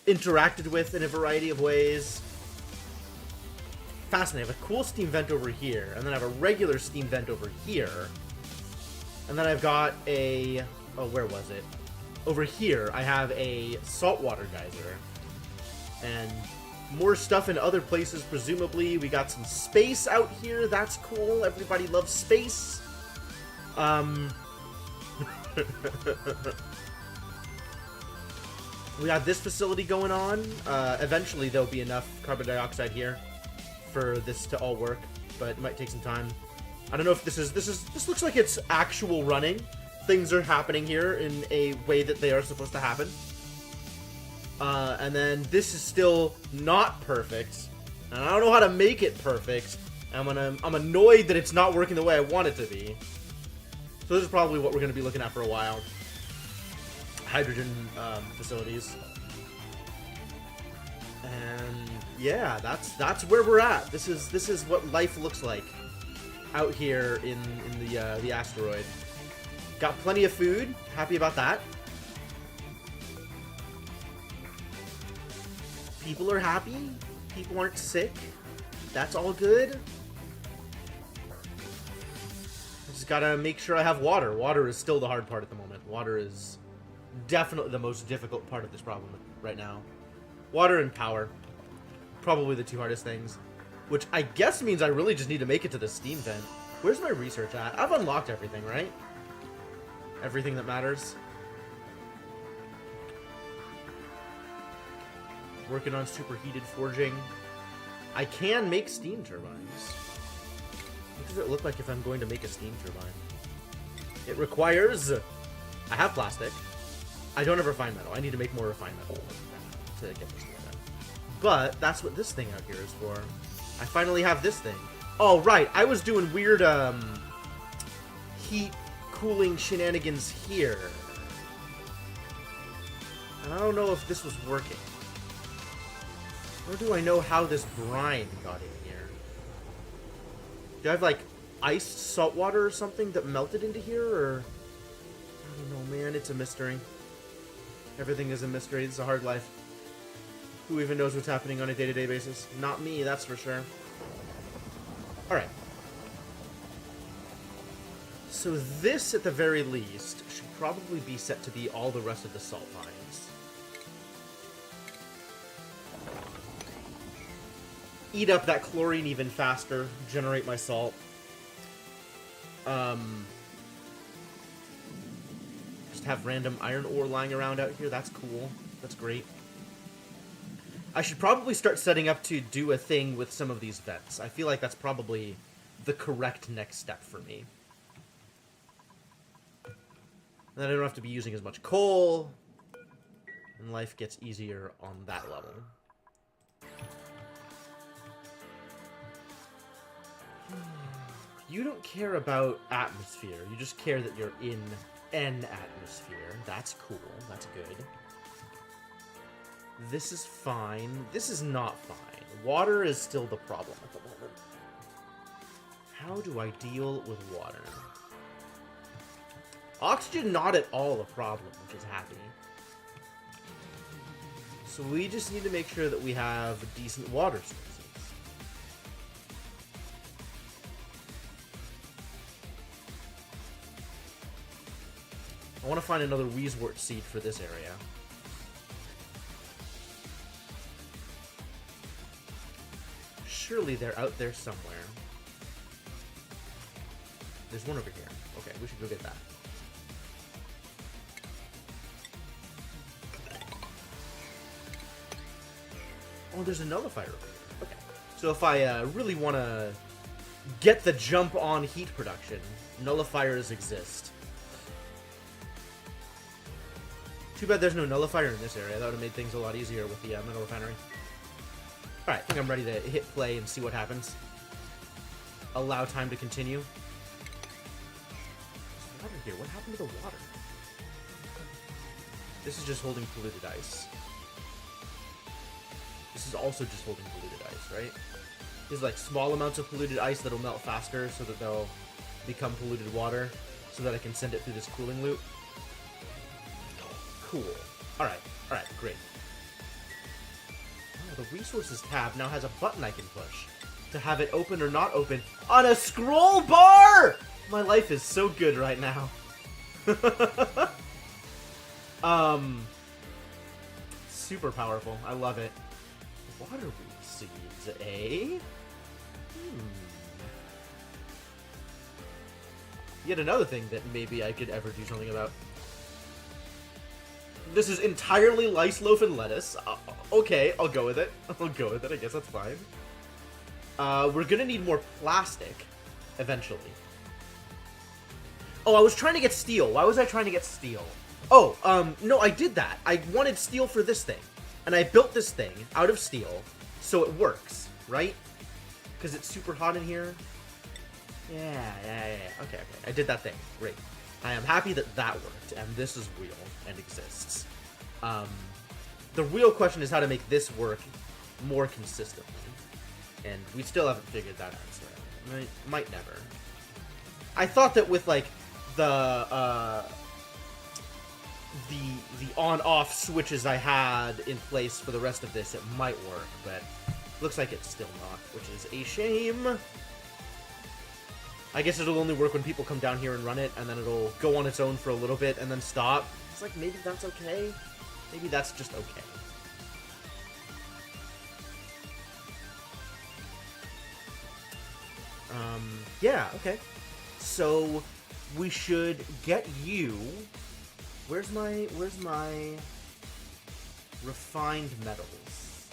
interacted with in a variety of ways. Fascinating. I have a cool steam vent over here, and then I have a regular steam vent over here. And then I've got a... oh, where was it? Over here, I have a saltwater geyser. And more stuff in other places, presumably. We got some space out here. That's cool. Everybody loves space. We got this facility going on. Eventually, there'll be enough carbon dioxide here for this to all work, but it might take some time. I don't know if this looks like it's actual running. Things are happening here in a way that they are supposed to happen. And then this is still not perfect, and I don't know how to make it perfect. I'm annoyed that it's not working the way I want it to be. So this is probably what we're going to be looking at for a while. Hydrogen facilities. And yeah, that's where we're at. This is what life looks like out here in the asteroid. Got plenty of food. Happy about that. People are happy. People aren't sick. That's all good. Just gotta make sure I have water. Water is still the hard part at the moment. Water is definitely the most difficult part of this problem right now. Water and power. Probably the two hardest things. Which I guess means I really just need to make it to the steam vent. Where's my research at? I've unlocked everything, right? Everything that matters. Working on superheated forging. I can make steam turbines. What does it look like if I'm going to make a steam turbine? It requires... I have plastic. I don't have refined metal. I need to make more refined metal to get this thing done. But that's what this thing out here is for. I finally have this thing. Oh, right. I was doing weird heat cooling shenanigans here. And I don't know if this was working. Nor do I know how this brine got in here. Do I have, like, iced salt water or something that melted into here, or... I don't know, man. It's a mystery. Everything is a mystery. It's a hard life. Who even knows what's happening on a day-to-day basis? Not me, that's for sure. Alright. So this, at the very least, should probably be set to be all the rest of the salt mines. Eat up that chlorine even faster. Generate my salt. Just have random iron ore lying around out here. That's cool. That's great. I should probably start setting up to do a thing with some of these vents. I feel like that's probably the correct next step for me. Then I don't have to be using as much coal. And life gets easier on that level. You don't care about atmosphere. You just care that you're in an atmosphere. That's cool. That's good. This is fine. This is not fine. Water is still the problem at the moment. How do I deal with water? Oxygen, not at all a problem, which is happy. So we just need to make sure that we have decent water sources. I want to find another Wheezewort seed for this area. Surely they're out there somewhere. There's one over here. Okay, we should go get that. Oh, there's a nullifier over here. Okay. So if I really want to get the jump on heat production, nullifiers exist. Too bad there's no nullifier in this area. That would have made things a lot easier with the metal refinery. Alright, I think I'm ready to hit play and see what happens. Allow time to continue. There's water here. What happened to the water? This is just holding polluted ice. This is also just holding polluted ice, right? There's like small amounts of polluted ice that'll melt faster so that they'll become polluted water so that I can send it through this cooling loop. Cool. Alright, great. The resources tab now has a button I can push to have it open or not open on a scroll bar! My life is so good right now. Super powerful. I love it. Water seeds, eh? Yet another thing that maybe I could ever do something about. This is entirely lice loaf and lettuce. Okay, I'll go with it. I'll go with it. I guess that's fine. We're gonna need more plastic eventually. Oh, I was trying to get steel. Why was I trying to get steel? Oh, no, I did that. I wanted steel for this thing. And I built this thing out of steel so it works, right? Because it's super hot in here. Yeah. Okay. I did that thing. Great. I am happy that that worked, and this is real and exists. The real question is how to make this work more consistently. And we still haven't figured that out, so might never. I thought that with, like, the on-off switches I had in place for the rest of this, it might work, but looks like it's still not, which is a shame. I guess it'll only work when people come down here and run it, and then it'll go on its own for a little bit and then stop. It's like, maybe that's okay. Maybe that's just okay. Yeah, okay. So, we should get you... Where's my refined metals?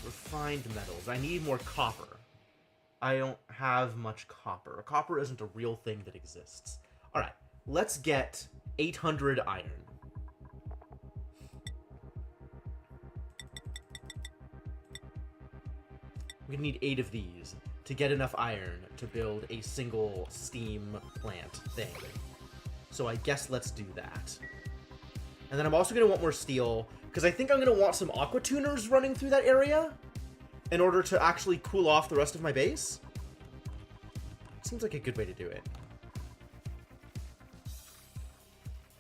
Refined metals. I need more copper. I don't have much copper. Copper isn't a real thing that exists. Alright, let's get 800 iron. We need 8 of these to get enough iron to build a single steam plant thing. So I guess let's do that. And then I'm also going to want more steel, because I think I'm going to want some aqua tuners running through that area in order to actually cool off the rest of my base. Seems like a good way to do it.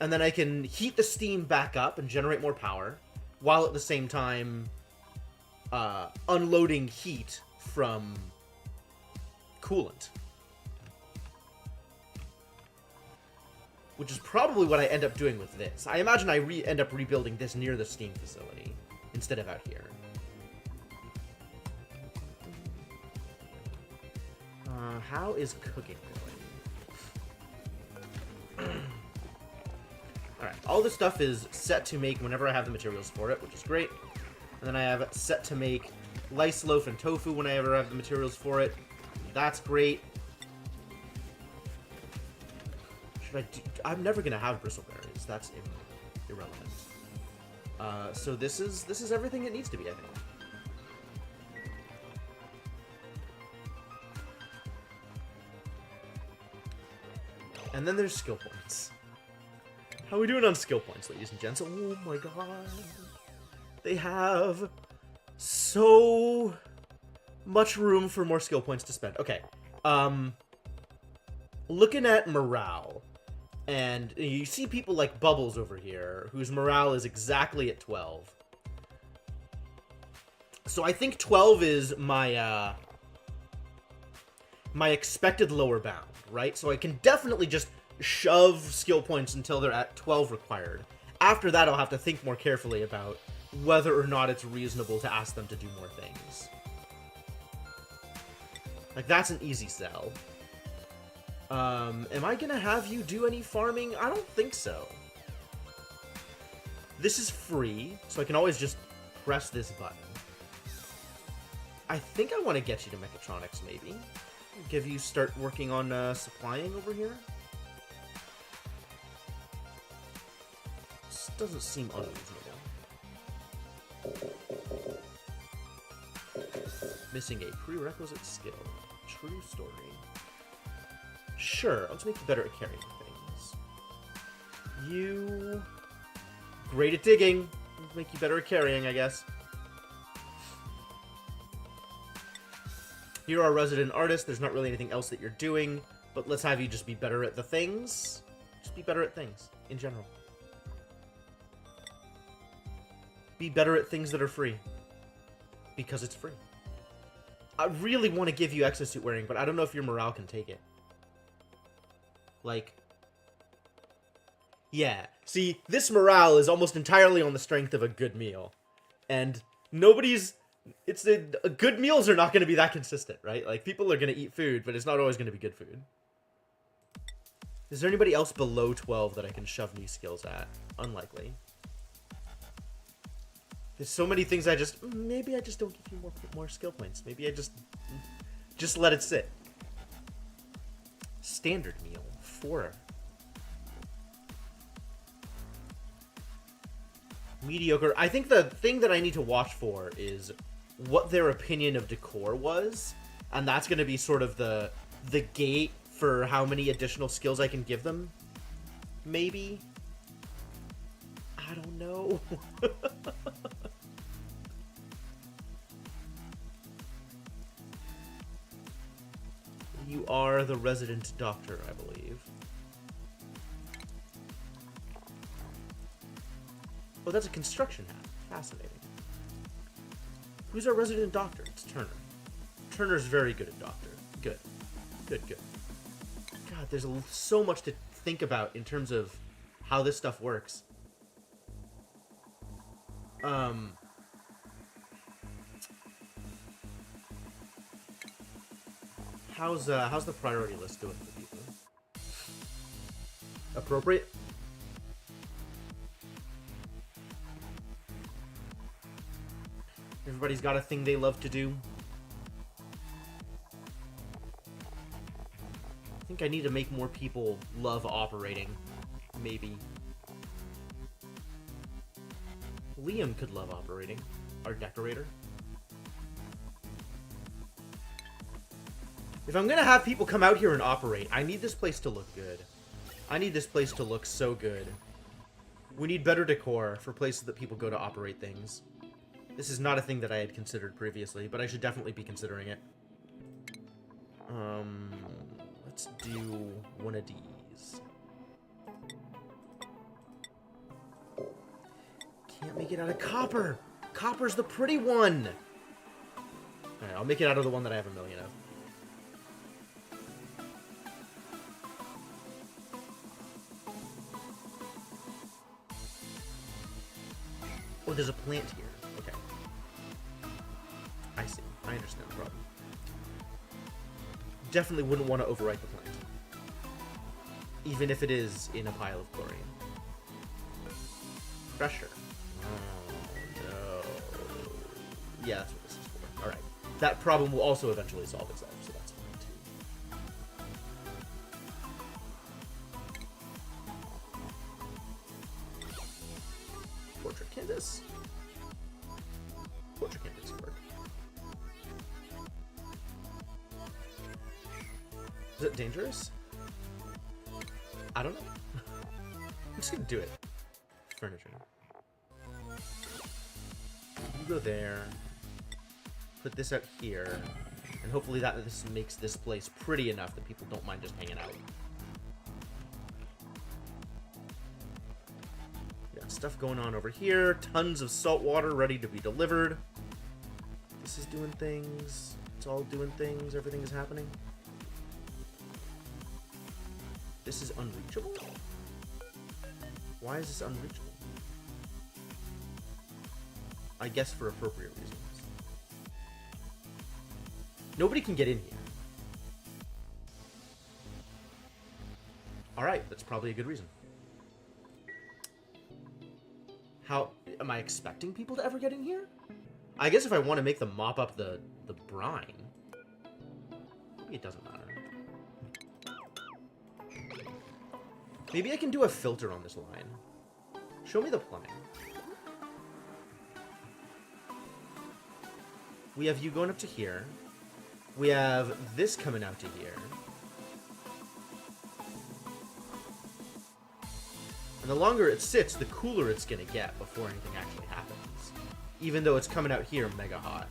And then I can heat the steam back up and generate more power, while at the same time unloading heat from coolant. Which is probably what I end up doing with this. I imagine I end up rebuilding this near the steam facility instead of out here. How is cooking going? Alright, all this stuff is set to make whenever I have the materials for it, which is great. And then I have it set to make lice loaf and tofu whenever I have the materials for it. That's great. Should I do... I'm never gonna have bristleberries. That's irrelevant. So this is everything it needs to be, I think. And then there's skill points. How are we doing on skill points, ladies and gents? Oh my god. They have so much room for more skill points to spend. Okay. Looking at morale, and you see people like Bubbles over here, whose morale is exactly at 12. So I think 12 is my, my expected lower bound, right? So I can definitely just shove skill points until they're at 12 required. After that, I'll have to think more carefully about whether or not it's reasonable to ask them to do more things. Like, that's an easy sell. Am I gonna have you do any farming? I don't think so. This is free, so I can always just press this button. I think I want to get you to mechatronics, maybe. Give you start working on supplying over here. This doesn't seem unreasonable. Missing a prerequisite skill. True story. Sure, let's make you better at carrying things. You... great at digging. Let's make you better at carrying, I guess. You're our resident artist. There's not really anything else that you're doing, but let's have you just be better at the things. Just be better at things, in general. Be better at things that are free. Because it's free. I really want to give you exosuit wearing, but I don't know if your morale can take it. Like... Yeah. See, this morale is almost entirely on the strength of a good meal. And nobody's... good meals are not going to be that consistent, right? Like, people are going to eat food, but it's not always going to be good food. Is there anybody else below 12 that I can shove new skills at? Unlikely. There's so many things maybe I just don't give you more skill points. Maybe I just let it sit. Standard meal. 4. Mediocre. I think the thing that I need to watch for is what their opinion of decor was. And that's going to be sort of the gate for how many additional skills I can give them. Maybe. I don't know. You are the resident doctor, I believe. Oh, that's a construction hat. Fascinating. Who's our resident doctor? It's Turner. Turner's very good at doctor. Good. Good, good. God, there's so much to think about in terms of how this stuff works. How's the priority list doing for people? Appropriate? Everybody's got a thing they love to do. I think I need to make more people love operating. Maybe. Liam could love operating. Our decorator. If I'm gonna have people come out here and operate, I need this place to look good. I need this place to look so good. We need better decor for places that people go to operate things. This is not a thing that I had considered previously, but I should definitely be considering it. Let's do one of these. Can't make it out of copper! Copper's the pretty one! Alright, I'll make it out of the one that I have a million of. Oh, there's a plant here. Okay. I see. I understand the problem. Definitely wouldn't want to overwrite the plant. Even if it is in a pile of chlorine. Pressure. Oh, no. Yeah, that's what this is for. Alright. That problem will also eventually solve itself, so that's fine, too. Portrait canvas. Portrait canvas work. Is it dangerous? I don't know. I'm just gonna do it. Furniture. You go there. Put this out here. And hopefully this makes this place pretty enough that people don't mind just hanging out. Got stuff going on over here. Tons of salt water ready to be delivered. This is doing things. It's all doing things. Everything is happening. This is unreachable? Why is this unreachable? I guess for appropriate reasons. Nobody can get in here. Alright, that's probably a good reason. How... Am I expecting people to ever get in here? I guess if I want to make them mop up the brine. Maybe it doesn't matter. Maybe I can do a filter on this line. Show me the plumbing. We have you going up to here. We have this coming out to here. And the longer it sits, the cooler it's going to get before anything actually happens. Even though it's coming out here mega hot.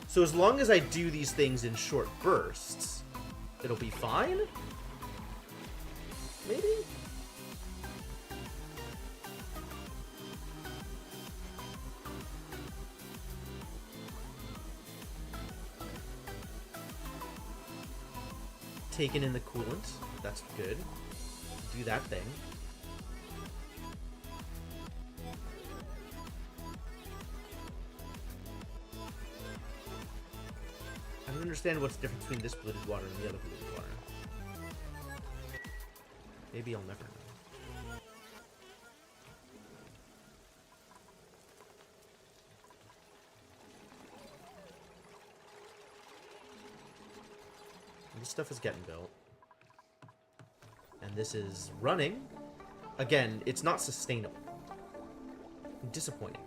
So as long as I do these things in short bursts, it'll be fine? Maybe? taking in the coolant. That's good. Do that thing. I don't understand what's the difference between this polluted water and the other polluted water. Maybe I'll never know. This stuff is getting built. And this is running. Again, it's not sustainable. Disappointing.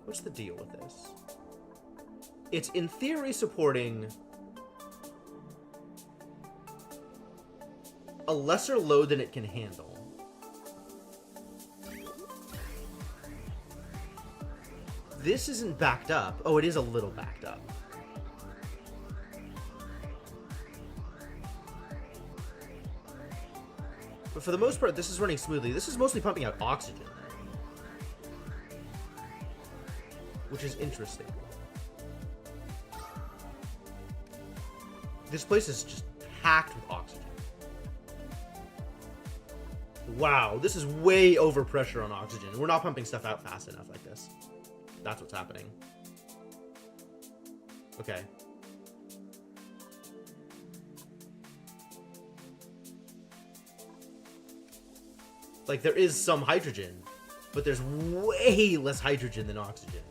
What's the deal with this? It's in theory supporting a lesser load than it can handle. This isn't backed up. Oh, it is a little backed up. But for the most part, this is running smoothly. This is mostly pumping out oxygen, which is interesting. This place is just packed with oxygen. Wow, this is way over pressure on oxygen. We're not pumping stuff out fast enough like this. That's what's happening. Okay. Like, there is some hydrogen, but there's way less hydrogen than oxygen.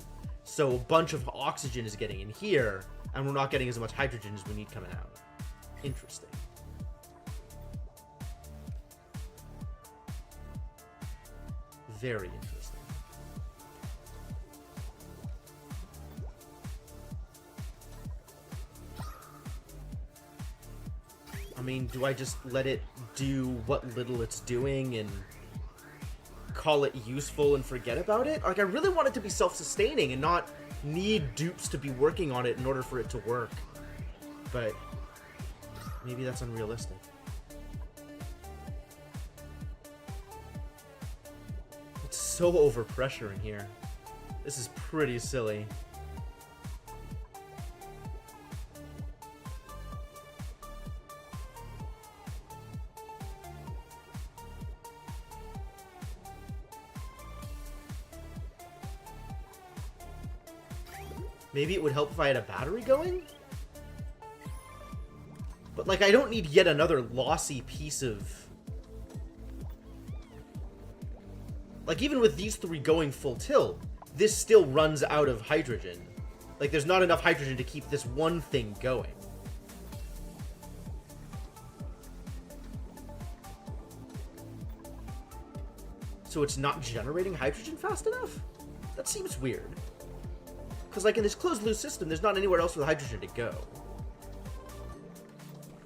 So a bunch of oxygen is getting in here, and we're not getting as much hydrogen as we need coming out. Interesting. Very interesting. I mean, do I just let it do what little it's doing and call it useful and forget about it? Like, I really want it to be self-sustaining and not need dupes to be working on it in order for it to work. But maybe that's unrealistic. It's so overpressure in here. This is pretty silly. Maybe it would help if I had a battery going? But, like, I don't need yet another lossy piece of... Like, even with these three going full tilt, this still runs out of hydrogen. Like, there's not enough hydrogen to keep this one thing going. So it's not generating hydrogen fast enough? That seems weird. Because, like, in this closed-loop system, there's not anywhere else for the hydrogen to go.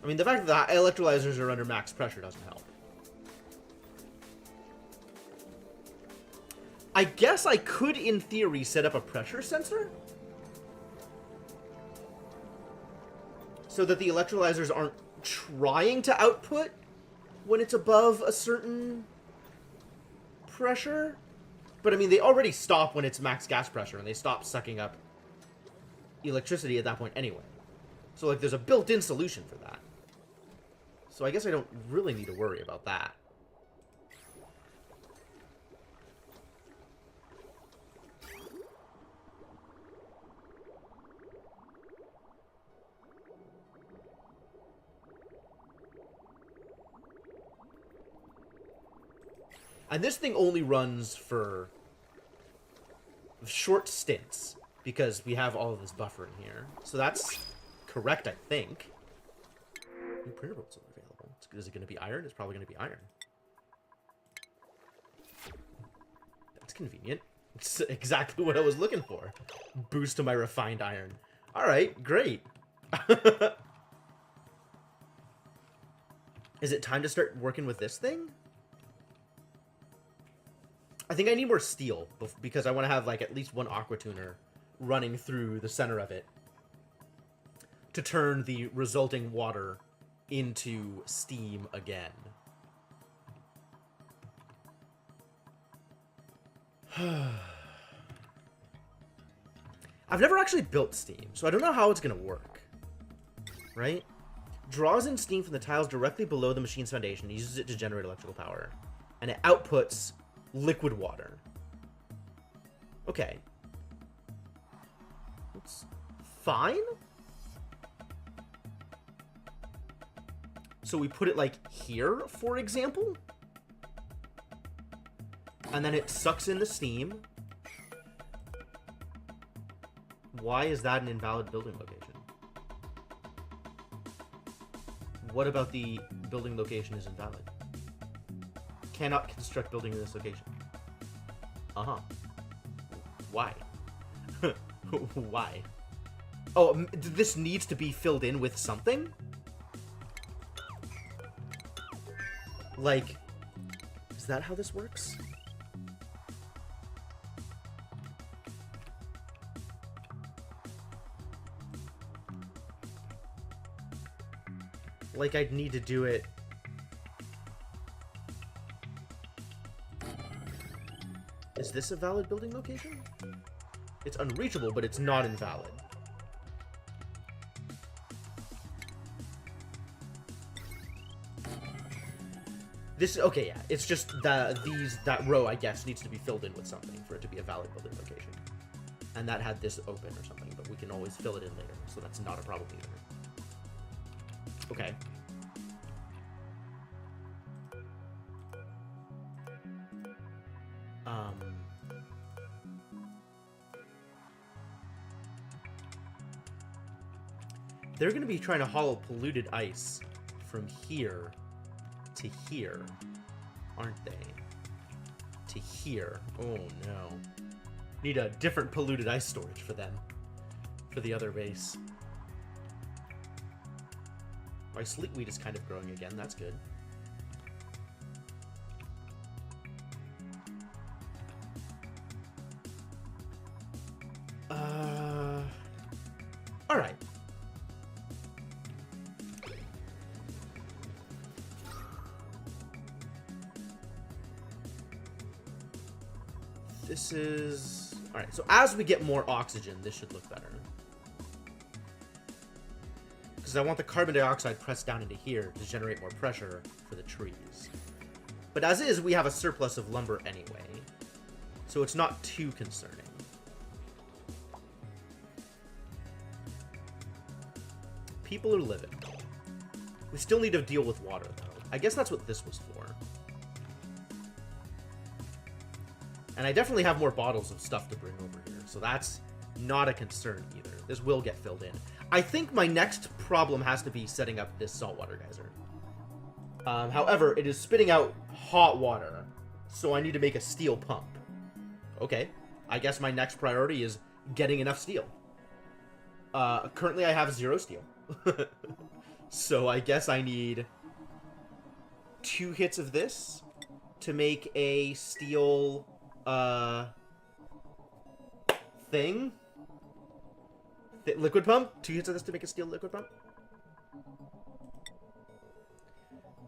I mean, the fact that the electrolyzers are under max pressure doesn't help. I guess I could, in theory, set up a pressure sensor? So that the electrolyzers aren't trying to output when it's above a certain pressure? But, I mean, they already stop when it's max gas pressure, and they stop sucking up electricity at that point anyway. So, like, there's a built-in solution for that. So I guess I don't really need to worry about that. And this thing only runs for short stints, because we have all of this buffer in here. So that's correct, I think. New printer bolts are available. Is it going to be iron? It's probably going to be iron. That's convenient. It's exactly what I was looking for. Boost to my refined iron. Alright, great. Is it time to start working with this thing? I think I need more steel, because I want to have, like, at least one aqua tuner running through the center of it to turn the resulting water into steam again. I've never actually built steam, so I don't know how it's going to work. Right? Draws in steam from the tiles directly below the machine's foundation and uses it to generate electrical power. And it outputs liquid water. Okay. It's fine. So we put it like here, for example. And then it sucks in the steam. Why is that an invalid building location? What about the building location is invalid? Cannot construct building in this location. Uh-huh. Why? Why? Oh, this needs to be filled in with something? Like, is that how this works? Like, I'd need to do it. Is this a valid building location? It's unreachable, but it's not invalid. This, okay, yeah. It's just that row, I guess, needs to be filled in with something for it to be a valid building location. And that had this open or something, but we can always fill it in later, so that's not a problem either. Okay. They're going to be trying to hollow polluted ice from here to here, aren't they? To here. Oh, no. Need a different polluted ice storage for them. For the other base. My sleetweed is kind of growing again. That's good. Alright. This is... Alright, so as we get more oxygen, this should look better. Because I want the carbon dioxide pressed down into here to generate more pressure for the trees. But as is, we have a surplus of lumber anyway. So it's not too concerning. People are living. We still need to deal with water, though. I guess that's what this was for. And I definitely have more bottles of stuff to bring over here, so that's not a concern either. This will get filled in. I think my next problem has to be setting up this saltwater geyser. However, it is spitting out hot water, so I need to make a steel pump. Okay, I guess my next priority is getting enough steel. Currently I have 0 steel. So I guess I need 2 hits of this to make a steel thing. Liquid pump? 2 hits of this to make a steel liquid pump.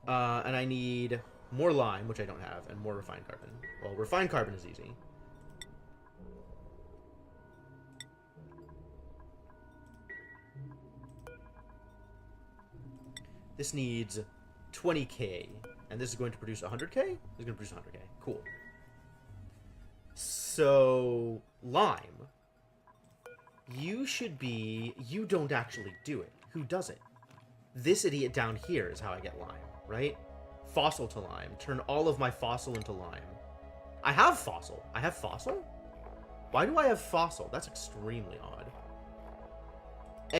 And I need more lime, which I don't have, and more refined carbon. Well, refined carbon is easy. This needs 20k, and this is going to produce 100k? This is going to produce 100k. Cool. So, lime. You should be... You don't actually do it. Who does it? This idiot down here is how I get lime, right? Fossil to lime. Turn all of my fossil into lime. I have fossil. I have fossil? Why do I have fossil? That's extremely odd.